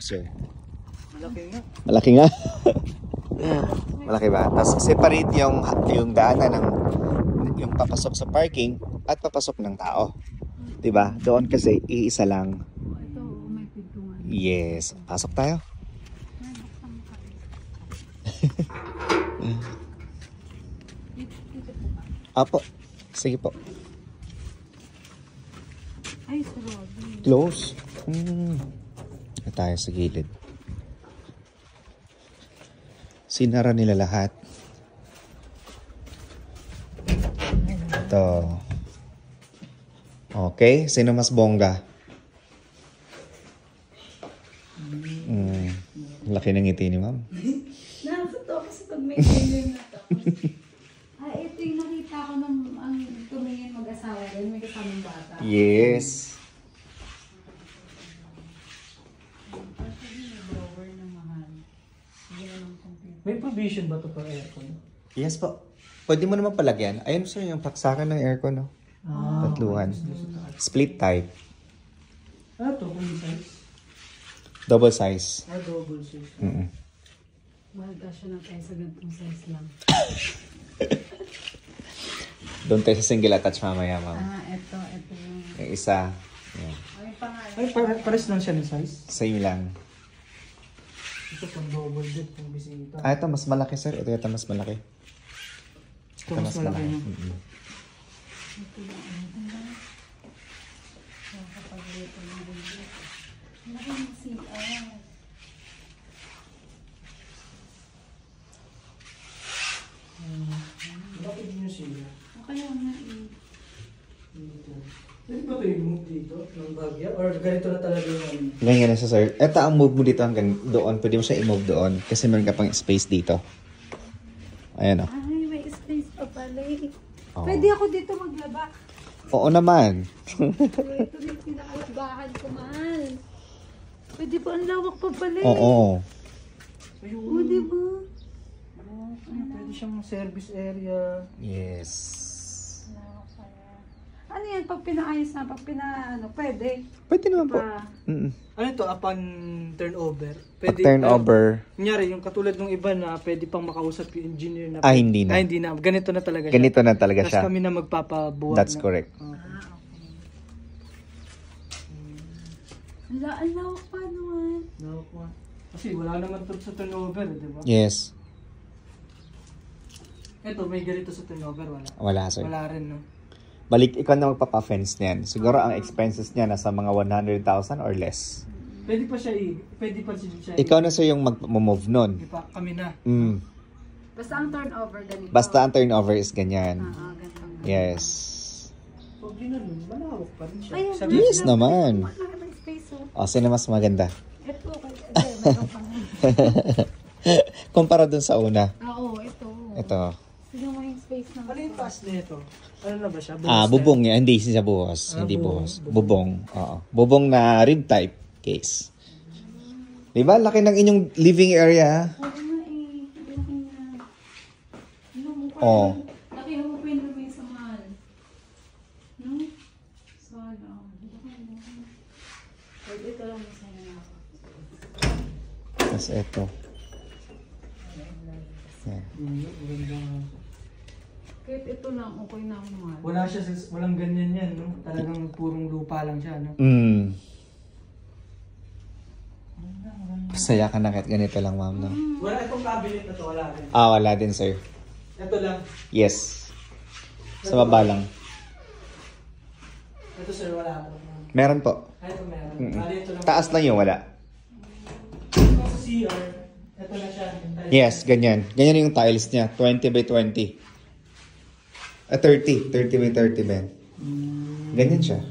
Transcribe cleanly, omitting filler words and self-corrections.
sir? Malaki nga. Malaki nga. Malaki ba? Tapos separate yung daanan ng yung papasok sa parking at papasok ng tao. 'Di ba? Doon kasi iisa lang. Ito, may pintuan. Yes. Pasok tayo. Apo. Sige po. Ay, sarado. Close. Tayo sa gilid. Sinara nila lahat. Ito. Okay. Sino mas bongga? Laki ng ngiti ni ma'am. Nakakatawa kasi pag may ganyan na to. Ito yung nakita ko nung ang tumingin mag-asawa rin. May kasamang bata. Yes. May provision ba ito for aircon? Yes po. Pwede mo naman palagyan. Ayun sir, yung paksakan ng aircon, no? Tatluhan. Split type. Ano ito? Kung size? Double size. Double size. Mahal ka siya na tayo sa gantong size lang. Doon tayo sa single attach mamaya, ma'am. Ito yung... Yung isa. Yan. Ay, pangalan. Ay, pares lang siya ng size? Same lang. Ito pang double dip kung bisita. Ito mas malaki, sir. Ito yata mas malaki. Ito mas malaki na. Ito yung nakakapagluto ng bundok. Malaki yung CR. Bakit nyo siya? Kaya nga eh. Pwede ba ito i-move dito ng bagya? Or ganito na talaga yung... Ganyan na siya, sir. Ito ang move mo dito hanggang doon. Pwede mo siya i-move doon. Kasi meron ka pang space dito. Ayan o. Ay, may space pa pala eh. Oh. Pwede ako dito maglaba. Oo naman. Ito yung pinakalabahan ko, mahal. Pwede ba ang lawak pa pala eh? Oo. Oo, diba? Pwede siyang service area. Yes. Ano yan? Pag pinaayos na, pag pwede. Pwede naman po. Ano ito? Upon turnover? Pag turnover. Kunyari, yung katulad ng iba na pwede pang makausap yung engineer na... Hindi na. Hindi na. Ganito na talaga siya. Ganito na talaga siya. Tapos kami na magpapabuhat. That's correct. Ang lawak pa naman. Kasi wala naman ito sa turnover, di ba? Yes. Ito, may ganito sa turnover, wala? Wala, sir. Wala rin, no? Balik, ikaw na magpapa-fence niyan. Siguro ang expenses niya nasa mga 100,000 or less. Pwede pa siya Ikaw na sir yung mag-move nun. Kami na. Basta ang turnover ganito. Basta ang turnover is ganyan. Ganito. Yes. Pag ginanun, malawak pa rin siya. Ayun, Yes naman. malaki may space O, sino mas maganda? Ito, meron pa nga. Kumpara dun sa una. Oo, ito. Ito. Sino mo yung space na? Ano yung taas nito? Ano na ba siya? Bubong niya. Hindi siya buhos. Hindi buhos. Bubong. Oo. Bubong na rib type case. Diba? Laki ng inyong living area. Oo nga eh. Laki na. Oo. Laki mo pa yung may samahal. No? Sana. Ito lang masaya na ako. Tapos ito. Yan. Kahit ito lang, okay na ako mahal. Walang ganyan yan, no? Talagang purong lupa lang siya, no? Saya ka na kahit ganito lang, ma'am, no? Wala itong cabinet na to, wala rin. Wala din, sir. Ito lang. Yes. Sa baba lang. Ito, sir, wala ito. Meron po. Ito meron. Ito lang. Taas lang yung wala. Ito sa CR, ito na siya. Yes, ganyan. Ganyan yung tiles niya. 20 by 20. 30. 30 by 30 ba? Ganyan siya.